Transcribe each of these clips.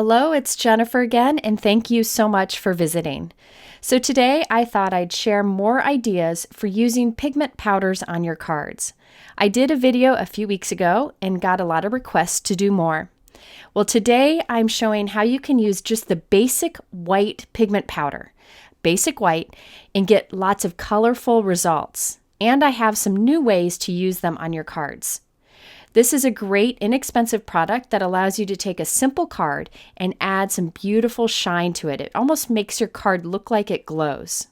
Hello, it's Jennifer again, and thank you so much for visiting. So today I thought I'd share more ideas for using pigment powders on your cards. I did a video a few weeks ago and got a lot of requests to do more. Well, today I'm showing how you can use just the basic white pigment powder, basic white, and get lots of colorful results. And I have some new ways to use them on your cards. This is a great, inexpensive product that allows you to take a simple card and add some beautiful shine to it. It almost makes your card look like it glows.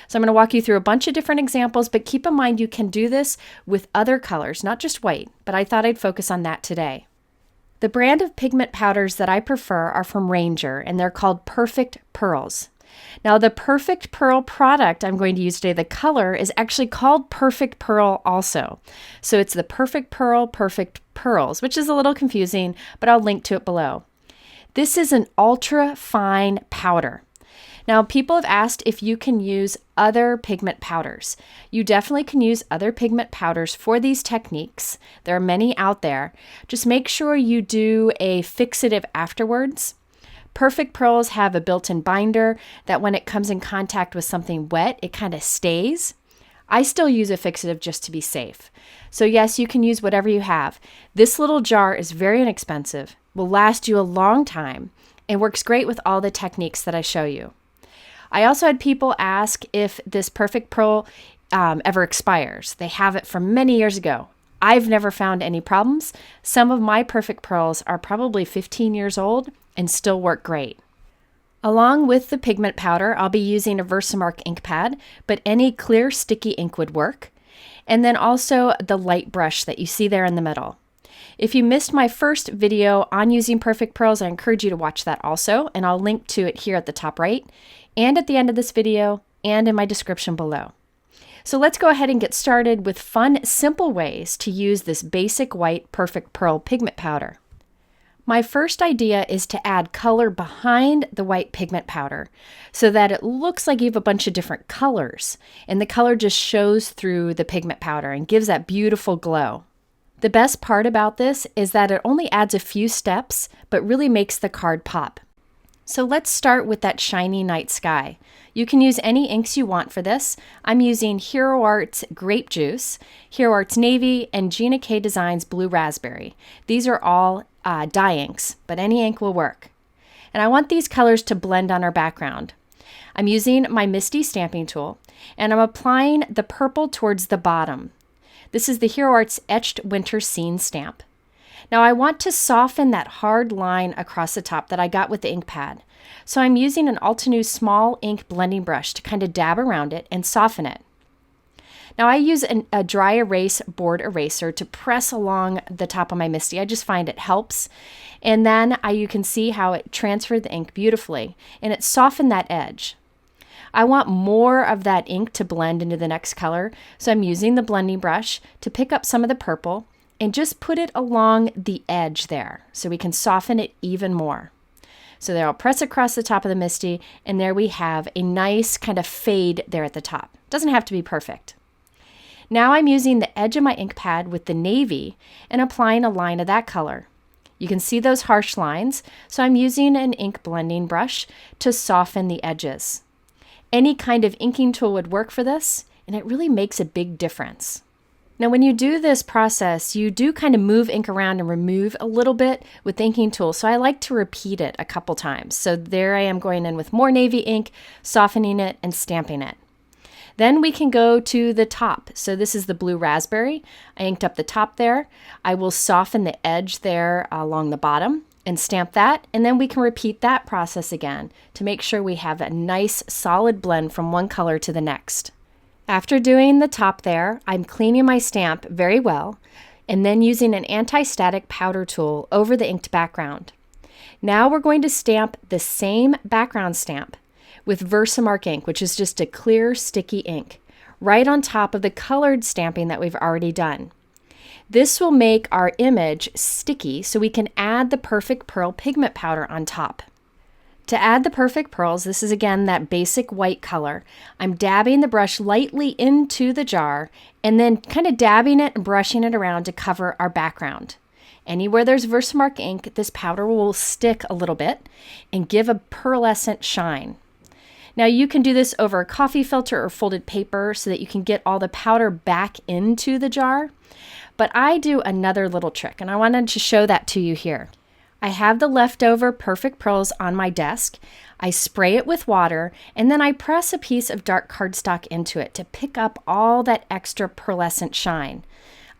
So I'm going to walk you through a bunch of different examples, but keep in mind you can do this with other colors, not just white, but I thought I'd focus on that today. The brand of pigment powders that I prefer are from Ranger, and they're called Perfect Pearls. Now, the Perfect Pearl product I'm going to use today, the color, is actually called Perfect Pearl also. So it's the Perfect Pearl, Perfect Pearls, which is a little confusing, but I'll link to it below. This is an ultra fine powder. Now, people have asked if you can use other pigment powders. You definitely can use other pigment powders for these techniques. There are many out there. Just make sure you do a fixative afterwards. Perfect Pearls have a built-in binder that when it comes in contact with something wet, it kind of stays. I still use a fixative just to be safe. So yes, you can use whatever you have. This little jar is very inexpensive, will last you a long time, and works great with all the techniques that I show you. I also had people ask if this Perfect Pearl ever expires. They have it from many years ago. I've never found any problems. Some of my Perfect Pearls are probably 15 years old and still work great. Along with the pigment powder, I'll be using a VersaMark ink pad, but any clear sticky ink would work. And then also the light brush that you see there in the middle. If you missed my first video on using Perfect Pearls, I encourage you to watch that also, and I'll link to it here at the top right, and at the end of this video, and in my description below. So let's go ahead and get started with fun, simple ways to use this basic white Perfect Pearl pigment powder. My first idea is to add color behind the white pigment powder so that it looks like you have a bunch of different colors, and the color just shows through the pigment powder and gives that beautiful glow. The best part about this is that it only adds a few steps, but really makes the card pop. So let's start with that shiny night sky. You can use any inks you want for this. I'm using Hero Art's Grape Juice, Hero Art's Navy, and Gina K Design's Blue Raspberry. These are all dye inks, but any ink will work. And I want these colors to blend on our background. I'm using my MISTI stamping tool, and I'm applying the purple towards the bottom. This is the Hero Art's Etched Winter Scene stamp. Now I want to soften that hard line across the top that I got with the ink pad. So I'm using an Altenew small ink blending brush to kind of dab around it and soften it. Now I use a dry erase board eraser to press along the top of my MISTI. I just find it helps. And then you can see how it transferred the ink beautifully and it softened that edge. I want more of that ink to blend into the next color, so I'm using the blending brush to pick up some of the purple and just put it along the edge there so we can soften it even more. So there, I'll press across the top of the MISTI, and there we have a nice kind of fade there at the top. Doesn't have to be perfect. Now I'm using the edge of my ink pad with the navy and applying a line of that color. You can see those harsh lines, so I'm using an ink blending brush to soften the edges. Any kind of inking tool would work for this, and it really makes a big difference. Now when you do this process, you do kind of move ink around and remove a little bit with the inking tool, so I like to repeat it a couple times. So there I am going in with more navy ink, softening it, and stamping it. Then we can go to the top. So this is the Blue Raspberry. I inked up the top there. I will soften the edge there along the bottom and stamp that, and then we can repeat that process again to make sure we have a nice solid blend from one color to the next. After doing the top there, I'm cleaning my stamp very well and then using an anti-static powder tool over the inked background. Now we're going to stamp the same background stamp with VersaMark ink, which is just a clear sticky ink, right on top of the colored stamping that we've already done. This will make our image sticky so we can add the Perfect Pearl pigment powder on top. To add the Perfect Pearls, this is again that basic white color. I'm dabbing the brush lightly into the jar and then kind of dabbing it and brushing it around to cover our background. Anywhere there's VersaMark ink, this powder will stick a little bit and give a pearlescent shine. Now you can do this over a coffee filter or folded paper so that you can get all the powder back into the jar. But I do another little trick, and I wanted to show that to you here. I have the leftover Perfect Pearls on my desk. I spray it with water, and then I press a piece of dark cardstock into it to pick up all that extra pearlescent shine.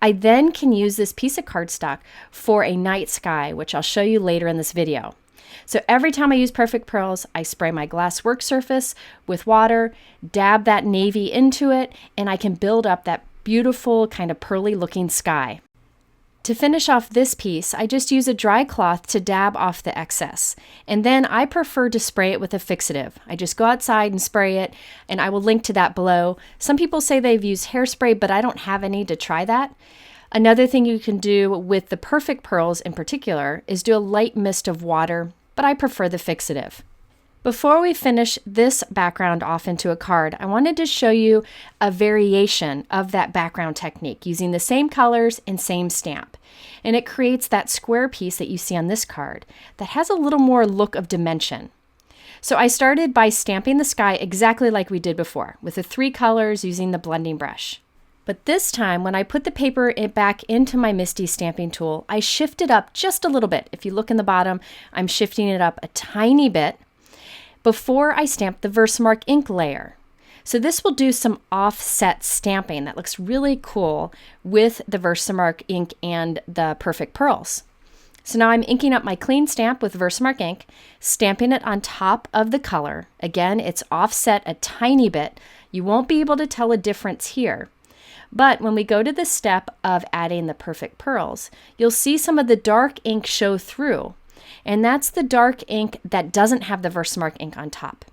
I then can use this piece of cardstock for a night sky, which I'll show you later in this video. So every time I use Perfect Pearls, I spray my glass work surface with water, dab that navy into it, and I can build up that beautiful kind of pearly looking sky. To finish off this piece, I just use a dry cloth to dab off the excess. And then I prefer to spray it with a fixative. I just go outside and spray it, and I will link to that below. Some people say they've used hairspray, but I don't have any to try that. Another thing you can do with the Perfect Pearls in particular is do a light mist of water, but I prefer the fixative. Before we finish this background off into a card, I wanted to show you a variation of that background technique using the same colors and same stamp. And it creates that square piece that you see on this card that has a little more look of dimension. So I started by stamping the sky exactly like we did before, with the 3 colors using the blending brush. But this time, when I put the paper back into my MISTI stamping tool, I shifted up just a little bit. If you look in the bottom, I'm shifting it up a tiny bit before I stamp the VersaMark ink layer. So this will do some offset stamping that looks really cool with the VersaMark ink and the Perfect Pearls. So now I'm inking up my clean stamp with VersaMark ink, stamping it on top of the color. Again, it's offset a tiny bit. You won't be able to tell a difference here. But when we go to the step of adding the Perfect Pearls, you'll see some of the dark ink show through. And that's the dark ink that doesn't have the VersaMark ink on top.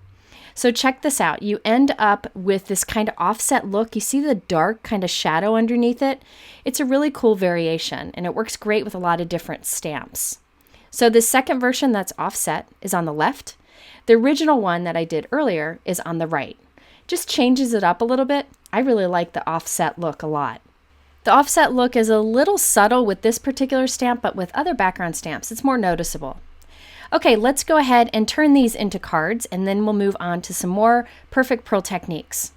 So check this out. You end up with this kind of offset look. You see the dark kind of shadow underneath it? It's a really cool variation, and it works great with a lot of different stamps. So the second version that's offset is on the left. The original one that I did earlier is on the right. Just changes it up a little bit. I really like the offset look a lot. The offset look is a little subtle with this particular stamp, but with other background stamps, it's more noticeable. Okay, let's go ahead and turn these into cards, and then we'll move on to some more Perfect Pearl techniques.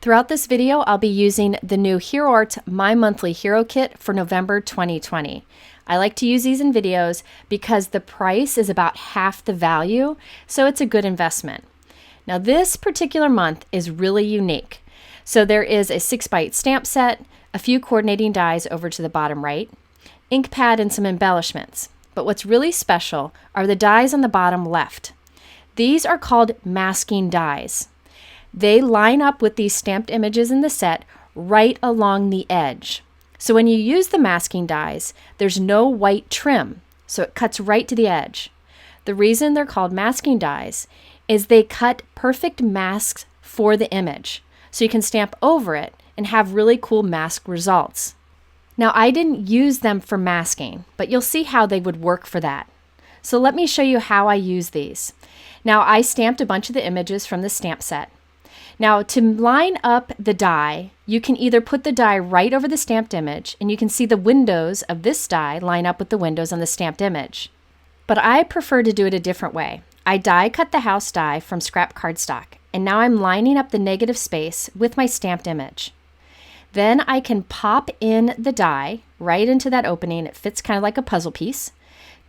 Throughout this video, I'll be using the new Hero Art My Monthly Hero Kit for November 2020. I like to use these in videos because the price is about half the value, so it's a good investment. Now this particular month is really unique. So there is a 6x8 stamp set, a few coordinating dies over to the bottom right, ink pad, and some embellishments. But what's really special are the dies on the bottom left. These are called masking dies. They line up with these stamped images in the set right along the edge. So when you use the masking dies, there's no white trim, so it cuts right to the edge. The reason they're called masking dies is they cut perfect masks for the image, so you can stamp over it and have really cool mask results. Now I didn't use them for masking, but you'll see how they would work for that. So let me show you how I use these. Now I stamped a bunch of the images from the stamp set. Now to line up the die, you can either put the die right over the stamped image, and you can see the windows of this die line up with the windows on the stamped image. But I prefer to do it a different way. I die cut the house die from scrap cardstock, and now I'm lining up the negative space with my stamped image. Then I can pop in the die right into that opening. It fits kind of like a puzzle piece.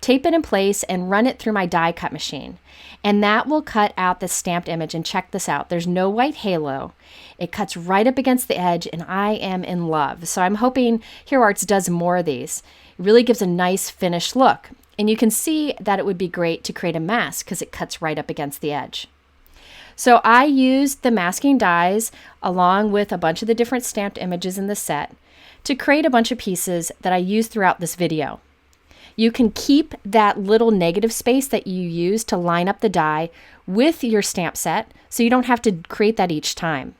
Tape it in place and run it through my die cut machine. And that will cut out the stamped image. And check this out. There's no white halo. It cuts right up against the edge, and I am in love. So I'm hoping Hero Arts does more of these. It really gives a nice finished look. And you can see that it would be great to create a mask because it cuts right up against the edge. So I used the masking dies along with a bunch of the different stamped images in the set to create a bunch of pieces that I used throughout this video. You can keep that little negative space that you use to line up the die with your stamp set, so you don't have to create that each time.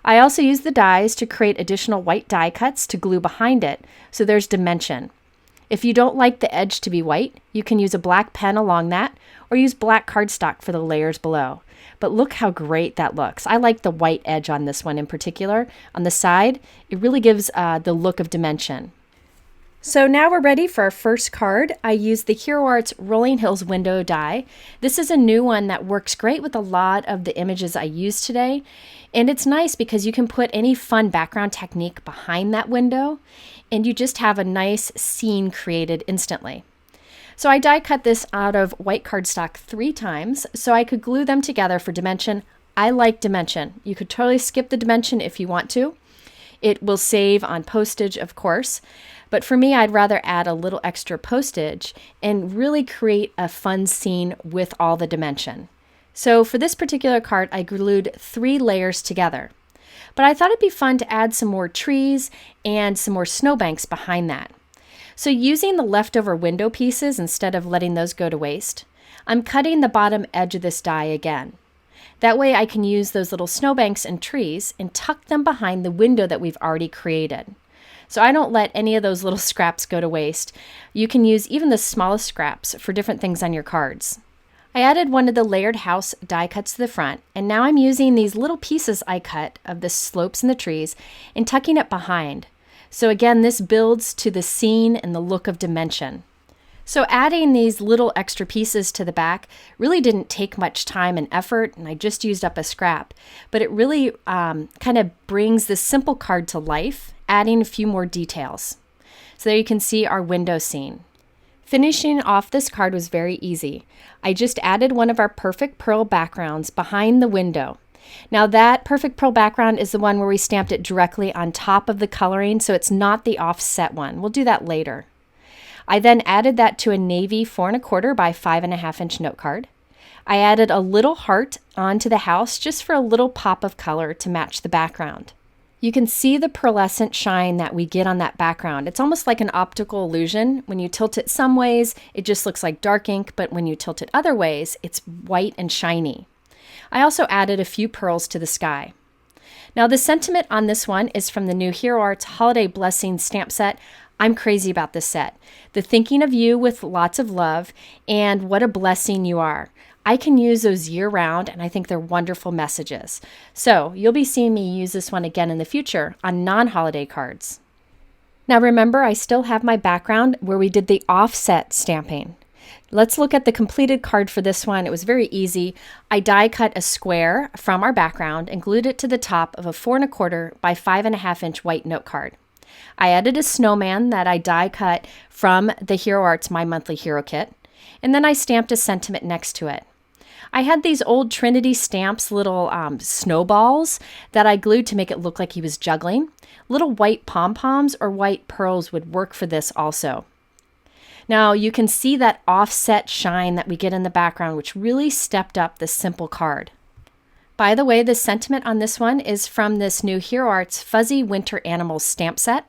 I also used the dies to create additional white die cuts to glue behind it, so there's dimension. If you don't like the edge to be white, you can use a black pen along that, or use black cardstock for the layers below. But look how great that looks. I like the white edge on this one in particular. On the side, it really gives the look of dimension. So now we're ready for our first card. I used the Hero Arts Rolling Hills window die. This is a new one that works great with a lot of the images I used today. And it's nice because you can put any fun background technique behind that window and you just have a nice scene created instantly. So I die cut this out of white cardstock 3 times so I could glue them together for dimension. I like dimension. You could totally skip the dimension if you want to. It will save on postage, of course. But for me, I'd rather add a little extra postage and really create a fun scene with all the dimension. So for this particular card, I glued 3 layers together. But I thought it'd be fun to add some more trees and some more snowbanks behind that. So using the leftover window pieces instead of letting those go to waste, I'm cutting the bottom edge of this die again. That way I can use those little snowbanks and trees and tuck them behind the window that we've already created. So I don't let any of those little scraps go to waste. You can use even the smallest scraps for different things on your cards. I added one of the layered house die cuts to the front, and now I'm using these little pieces I cut of the slopes and the trees and tucking it behind. So again, this builds to the scene and the look of dimension. So adding these little extra pieces to the back really didn't take much time and effort, and I just used up a scrap. But it really kind of brings this simple card to life, adding a few more details. So there you can see our window scene. Finishing off this card was very easy. I just added one of our perfect pearl backgrounds behind the window. Now that perfect pearl background is the one where we stamped it directly on top of the coloring, so it's not the offset one. We'll do that later. I then added that to a navy 4 1/4 by 5.5 inch note card. I added a little heart onto the house just for a little pop of color to match the background. You can see the pearlescent shine that we get on that background. It's almost like an optical illusion. When you tilt it some ways, it just looks like dark ink, but when you tilt it other ways, it's white and shiny. I also added a few pearls to the sky. Now the sentiment on this one is from the new Hero Arts Holiday Blessing stamp set. I'm crazy about this set. The thinking of you with lots of love and what a blessing you are. I can use those year round and I think they're wonderful messages. So you'll be seeing me use this one again in the future on non-holiday cards. Now remember, I still have my background where we did the offset stamping. Let's look at the completed card for this one. It was very easy. I die cut a square from our background and glued it to the top of a 4 1/4 by 5.5 inch white note card. I added a snowman that I die cut from the Hero Arts My Monthly Hero Kit, and then I stamped a sentiment next to it. I had these old Trinity stamps, little snowballs that I glued to make it look like he was juggling. Little white pom-poms or white pearls would work for this also. Now you can see that offset shine that we get in the background, which really stepped up the simple card. By the way, the sentiment on this one is from this new Hero Arts Fuzzy Winter Animals stamp set.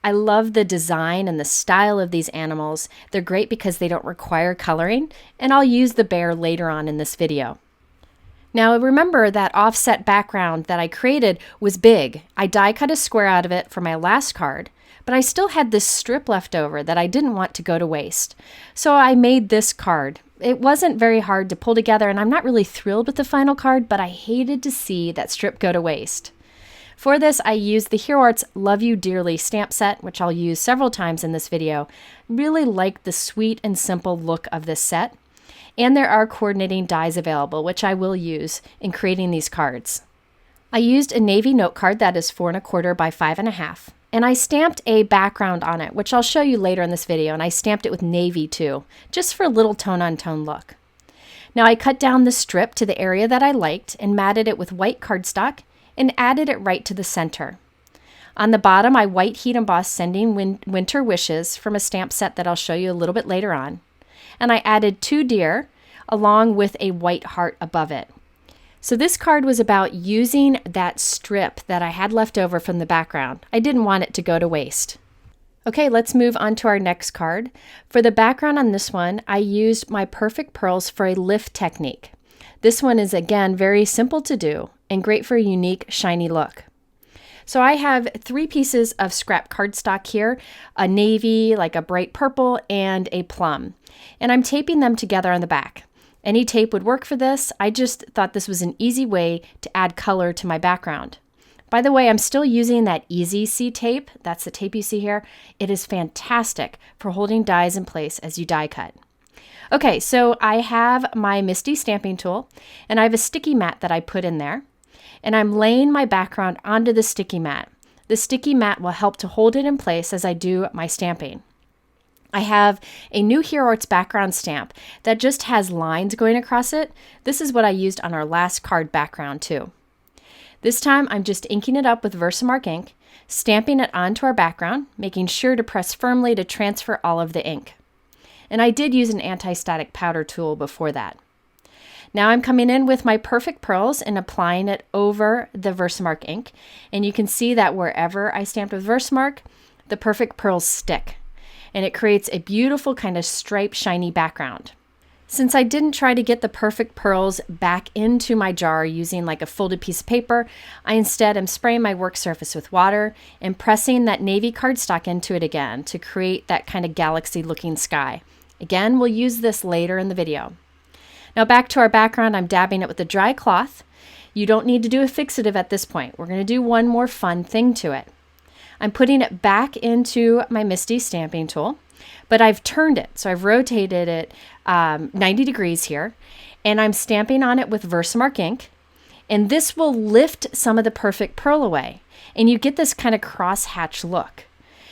I love the design and the style of these animals. They're great because they don't require coloring, and I'll use the bear later on in this video. Now remember that offset background that I created was big. I die cut a square out of it for my last card, but I still had this strip left over that I didn't want to go to waste. So I made this card. It wasn't very hard to pull together, and I'm not really thrilled with the final card, but I hated to see that strip go to waste. For this, I used the Hero Arts Love You Dearly stamp set, which I'll use several times in this video. Really like the sweet and simple look of this set. And there are coordinating dies available, which I will use in creating these cards. I used a navy note card that is 4 1/4 by 5.5. And I stamped a background on it, which I'll show you later in this video, and I stamped it with navy too, just for a little tone-on-tone look. Now I cut down the strip to the area that I liked and matted it with white cardstock and added it right to the center. On the bottom, I white heat embossed Sending Winter Wishes from a stamp set that I'll show you a little bit later on. And I added 2 deer along with a white heart above it. So this card was about using that strip that I had left over from the background. I didn't want it to go to waste. Okay, let's move on to our next card. For the background on this one, I used my perfect pearls for a lift technique. This one is again very simple to do and great for a unique shiny look. So I have 3 pieces of scrap cardstock here, a navy, like a bright purple, and a plum. And I'm taping them together on the back. Any tape would work for this. I just thought this was an easy way to add color to my background. By the way, I'm still using that Easy C tape. That's the tape you see here. It is fantastic for holding dies in place as you die cut. Okay, so I have my MISTI stamping tool, and I have a sticky mat that I put in there, and I'm laying my background onto the sticky mat. The sticky mat will help to hold it in place as I do my stamping. I have a new Hero Arts background stamp that just has lines going across it. This is what I used on our last card background too. This time I'm just inking it up with VersaMark ink, stamping it onto our background, making sure to press firmly to transfer all of the ink. And I did use an anti-static powder tool before that. Now I'm coming in with my Perfect Pearls and applying it over the VersaMark ink. And you can see that wherever I stamped with VersaMark, the Perfect Pearls stick. And it creates a beautiful kind of striped, shiny background. Since I didn't try to get the Perfect Pearls back into my jar using like a folded piece of paper, I instead am spraying my work surface with water and pressing that navy cardstock into it again to create that kind of galaxy looking sky. Again, we'll use this later in the video. Now back to our background, I'm dabbing it with a dry cloth. You don't need to do a fixative at this point. We're going to do one more fun thing to it. I'm putting it back into my MISTI stamping tool, but I've turned it. So I've rotated it 90 degrees here, and I'm stamping on it with VersaMark ink, and this will lift some of the Perfect Pearl away, and you get this kind of cross-hatch look.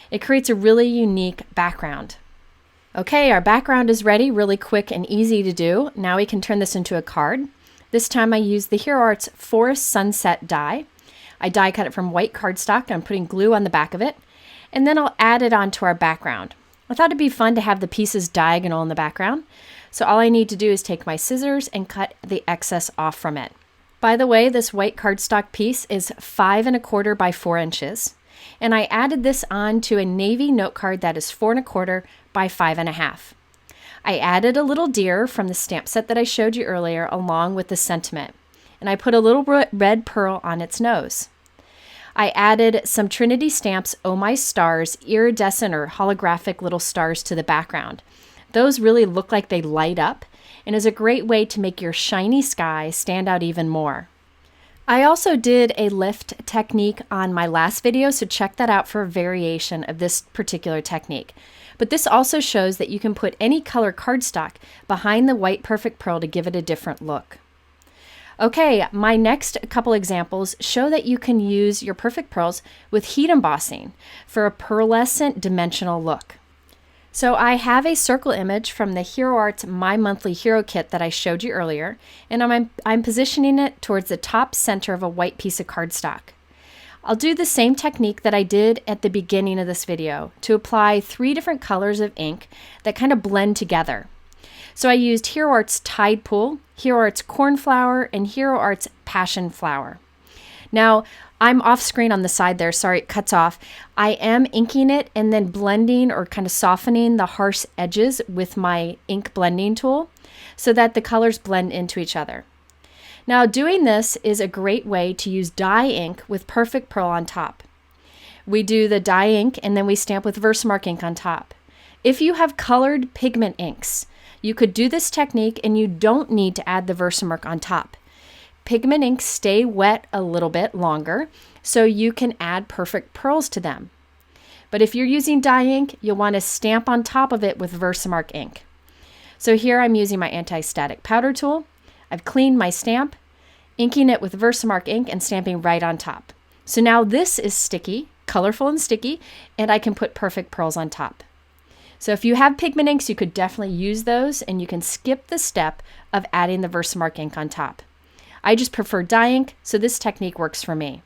It creates a really unique background. Okay, our background is ready, really quick and easy to do. Now we can turn this into a card. This time I use the Hero Arts Forest Sunset die. I die cut it from white cardstock. I'm putting glue on the back of it, and then I'll add it onto our background. I thought it'd be fun to have the pieces diagonal in the background, so all I need to do is take my scissors and cut the excess off from it. By the way, this white cardstock piece is 5 1/4 by 4 inches, and I added this on to a navy note card that is 4 1/4 by 5 1/2. I added a little deer from the stamp set that I showed you earlier along with the sentiment, and I put a little red pearl on its nose. I added some Trinity Stamps Oh My Stars iridescent or holographic little stars to the background. Those really look like they light up and is a great way to make your shiny sky stand out even more. I also did a lift technique on my last video, so check that out for a variation of this particular technique. But this also shows that you can put any color cardstock behind the white Perfect Pearl to give it a different look. Okay, my next couple examples show that you can use your Perfect Pearls with heat embossing for a pearlescent dimensional look. So I have a circle image from the Hero Arts My Monthly Hero Kit that I showed you earlier, and I'm positioning it towards the top center of a white piece of cardstock. I'll do the same technique that I did at the beginning of this video to apply 3 different colors of ink that kind of blend together. So I used Hero Arts Tide Pool, Hero Arts Cornflower, and Hero Arts Passion Flower. Now, I'm off screen on the side there, sorry it cuts off. I am inking it and then blending or kind of softening the harsh edges with my ink blending tool so that the colors blend into each other. Now, doing this is a great way to use dye ink with Perfect Pearl on top. We do the dye ink and then we stamp with VersaMark ink on top. If you have colored pigment inks, you could do this technique and you don't need to add the VersaMark on top. Pigment inks stay wet a little bit longer, so you can add Perfect Pearls to them. But if you're using dye ink, you'll want to stamp on top of it with VersaMark ink. So here I'm using my anti-static powder tool. I've cleaned my stamp, inking it with VersaMark ink and stamping right on top. So now this is sticky, colorful and sticky, and I can put Perfect Pearls on top. So if you have pigment inks, you could definitely use those, and you can skip the step of adding the VersaMark ink on top. I just prefer dye ink, so this technique works for me.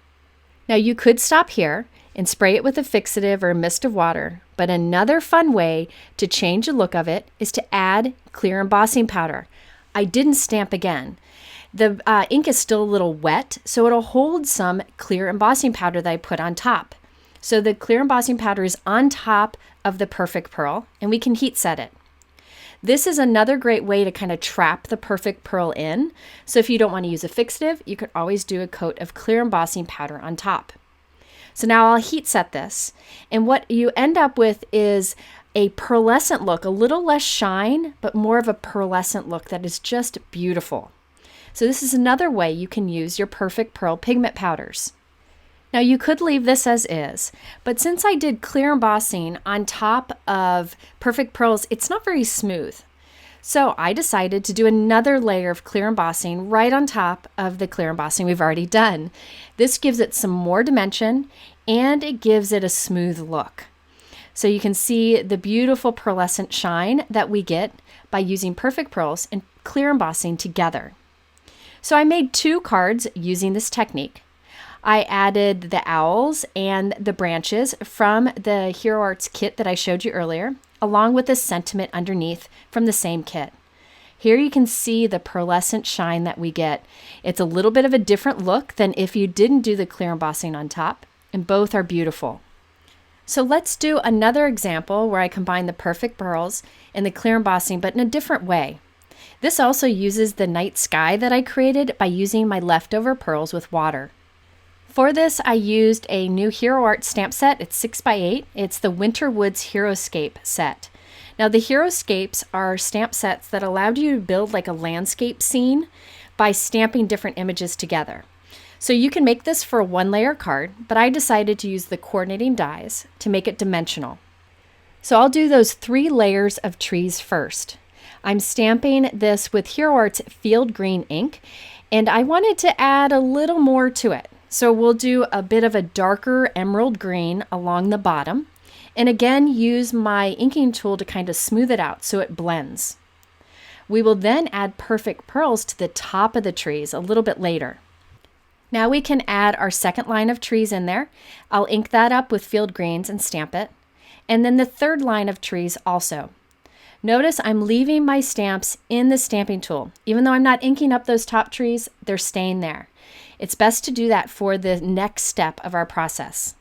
Now you could stop here and spray it with a fixative or a mist of water, but another fun way to change the look of it is to add clear embossing powder. I didn't stamp again. The ink is still a little wet, so it'll hold some clear embossing powder that I put on top. So the clear embossing powder is on top of the Perfect Pearl, and we can heat set it. This is another great way to kind of trap the Perfect Pearl in. So if you don't want to use a fixative, you could always do a coat of clear embossing powder on top. So now I'll heat set this, and what you end up with is a pearlescent look, a little less shine, but more of a pearlescent look that is just beautiful. So this is another way you can use your Perfect Pearl pigment powders. Now you could leave this as is, but since I did clear embossing on top of Perfect Pearls, it's not very smooth. So I decided to do another layer of clear embossing right on top of the clear embossing we've already done. This gives it some more dimension and it gives it a smooth look. So you can see the beautiful pearlescent shine that we get by using Perfect Pearls and clear embossing together. So I made 2 cards using this technique. I added the owls and the branches from the Hero Arts kit that I showed you earlier, along with the sentiment underneath from the same kit. Here you can see the pearlescent shine that we get. It's a little bit of a different look than if you didn't do the clear embossing on top, and both are beautiful. So let's do another example where I combine the Perfect Pearls and the clear embossing, but in a different way. This also uses the night sky that I created by using my leftover pearls with water. For this, I used a new Hero Art stamp set. It's 6x8. It's the Winter Woods Heroscape set. Now, the Heroscapes are stamp sets that allowed you to build like a landscape scene by stamping different images together. So you can make this for a 1-layer card, but I decided to use the coordinating dies to make it dimensional. So I'll do those 3 layers of trees first. I'm stamping this with Hero Arts Field Green ink, and I wanted to add a little more to it. So we'll do a bit of a darker emerald green along the bottom, and again use my inking tool to kind of smooth it out so it blends. We will then add Perfect Pearls to the top of the trees a little bit later. Now we can add our second line of trees in there. I'll ink that up with Field Greens and stamp it. And then the third line of trees also. Notice I'm leaving my stamps in the stamping tool. Even though I'm not inking up those top trees, they're staying there. It's best to do that for the next step of our process.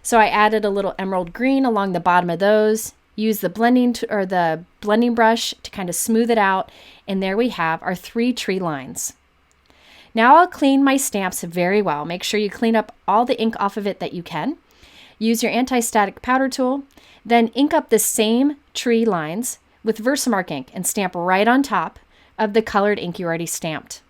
So I added a little emerald green along the bottom of those, use the blending brush to kind of smooth it out, and there we have our 3 tree lines. Now I'll clean my stamps very well. Make sure you clean up all the ink off of it that you can. Use your anti-static powder tool, then ink up the same tree lines with VersaMark ink and stamp right on top of the colored ink you already stamped.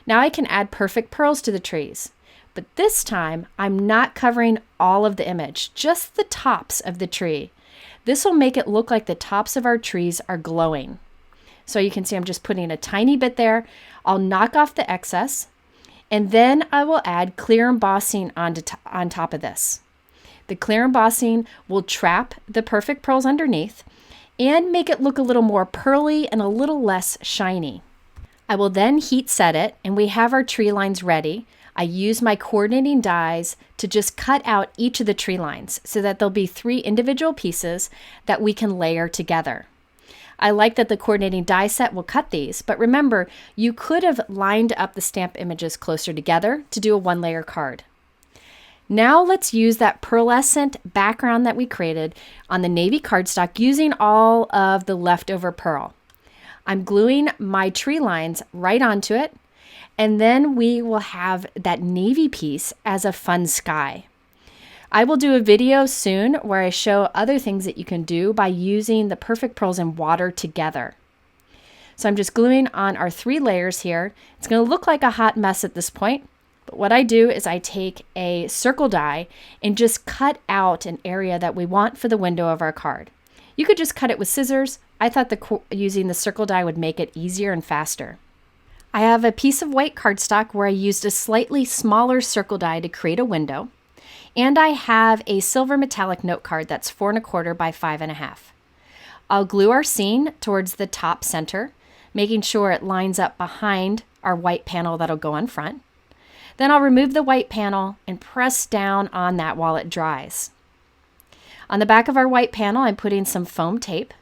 Now I can add Perfect Pearls to the trees, but this time I'm not covering all of the image, just the tops of the tree. This will make it look like the tops of our trees are glowing. So you can see I'm just putting a tiny bit there. I'll knock off the excess, and then I will add clear embossing on top of this. The clear embossing will trap the Perfect Pearls underneath and make it look a little more pearly and a little less shiny. I will then heat set it, and we have our tree lines ready. I use my coordinating dies to just cut out each of the tree lines so that there'll be 3 individual pieces that we can layer together. I like that the coordinating die set will cut these, but remember, you could have lined up the stamp images closer together to do a 1-layer card. Now let's use that pearlescent background that we created on the navy cardstock using all of the leftover pearl. I'm gluing my tree lines right onto it, and then we will have that navy piece as a fun sky. I will do a video soon where I show other things that you can do by using the Perfect Pearls and water together. So I'm just gluing on our 3 layers here. It's going to look like a hot mess at this point, but what I do is I take a circle die and just cut out an area that we want for the window of our card. You could just cut it with scissors. I thought using the circle die would make it easier and faster. I have a piece of white cardstock where I used a slightly smaller circle die to create a window. And I have a silver metallic note card that's 4 1/4 by 5 1/2. I'll glue our scene towards the top center, making sure it lines up behind our white panel that'll go on front. Then I'll remove the white panel and press down on that while it dries. On the back of our white panel, I'm putting some foam tape,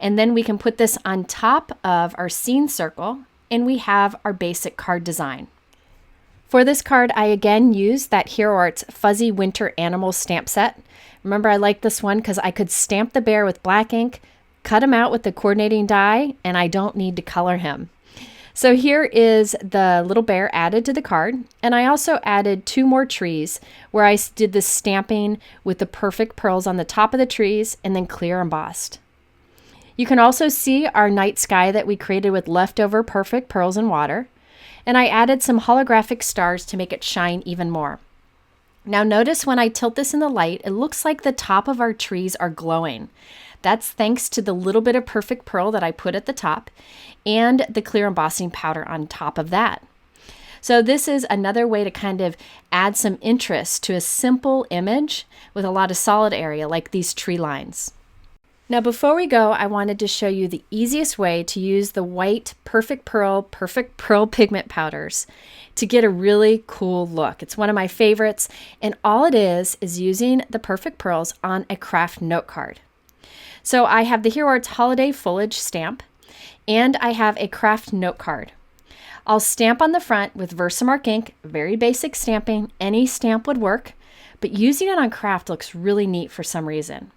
and then we can put this on top of our scene circle, and we have our basic card design. For this card, I again used that Hero Arts Fuzzy Winter Animal stamp set. Remember, I like this one because I could stamp the bear with black ink, cut him out with the coordinating die, and I don't need to color him. So here is the little bear added to the card, and I also added 2 more trees where I did the stamping with the Perfect Pearls on the top of the trees and then clear embossed. You can also see our night sky that we created with leftover Perfect Pearls and water. And I added some holographic stars to make it shine even more. Now notice when I tilt this in the light, it looks like the top of our trees are glowing. That's thanks to the little bit of perfect pearl that I put at the top and the clear embossing powder on top of that. So this is another way to kind of add some interest to a simple image with a lot of solid area like these tree lines. Now before we go, I wanted to show you the easiest way to use the white perfect pearl pigment powders to get a really cool look. It's one of my favorites, and all it is using the perfect pearls on a craft note card. So I have the Hero Arts Holiday Foliage stamp, and I have a craft note card. I'll stamp on the front with VersaMark ink, very basic stamping. Any stamp would work, but using it on craft looks really neat for some reason.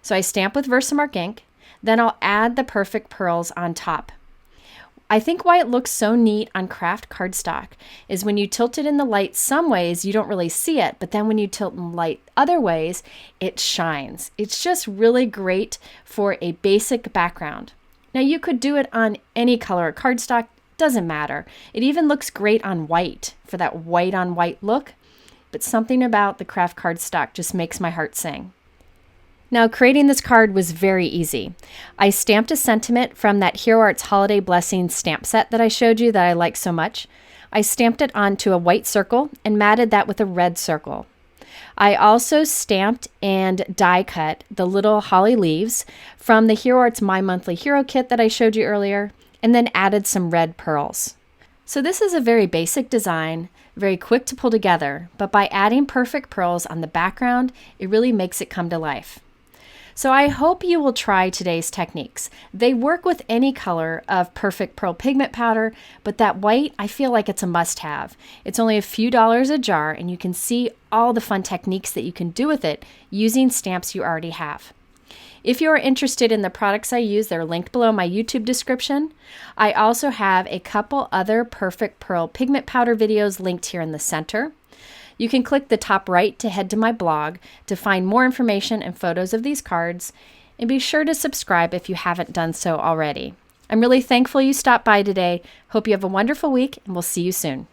So I stamp with VersaMark ink, then I'll add the perfect pearls on top. I think why it looks so neat on craft cardstock is when you tilt it in the light some ways you don't really see it, but then when you tilt in light other ways, it shines. It's just really great for a basic background. Now you could do it on any color cardstock, doesn't matter. It even looks great on white for that white on white look, but something about the craft cardstock just makes my heart sing. Now creating this card was very easy. I stamped a sentiment from that Hero Arts Holiday Blessings stamp set that I showed you that I like so much. I stamped it onto a white circle and matted that with a red circle. I also stamped and die cut the little holly leaves from the Hero Arts My Monthly Hero kit that I showed you earlier, and then added some red pearls. So this is a very basic design, very quick to pull together, but by adding perfect pearls on the background, it really makes it come to life. So I hope you will try today's techniques. They work with any color of perfect pearl pigment powder, but that white, I feel like it's a must-have. It's only a few dollars a jar, and you can see all the fun techniques that you can do with it using stamps you already have. If you are interested in the products I use, they're linked below my YouTube description. I also have a couple other perfect pearl pigment powder videos linked here in the center. You can click the top right to head to my blog to find more information and photos of these cards, and be sure to subscribe if you haven't done so already. I'm really thankful you stopped by today. Hope you have a wonderful week, and we'll see you soon.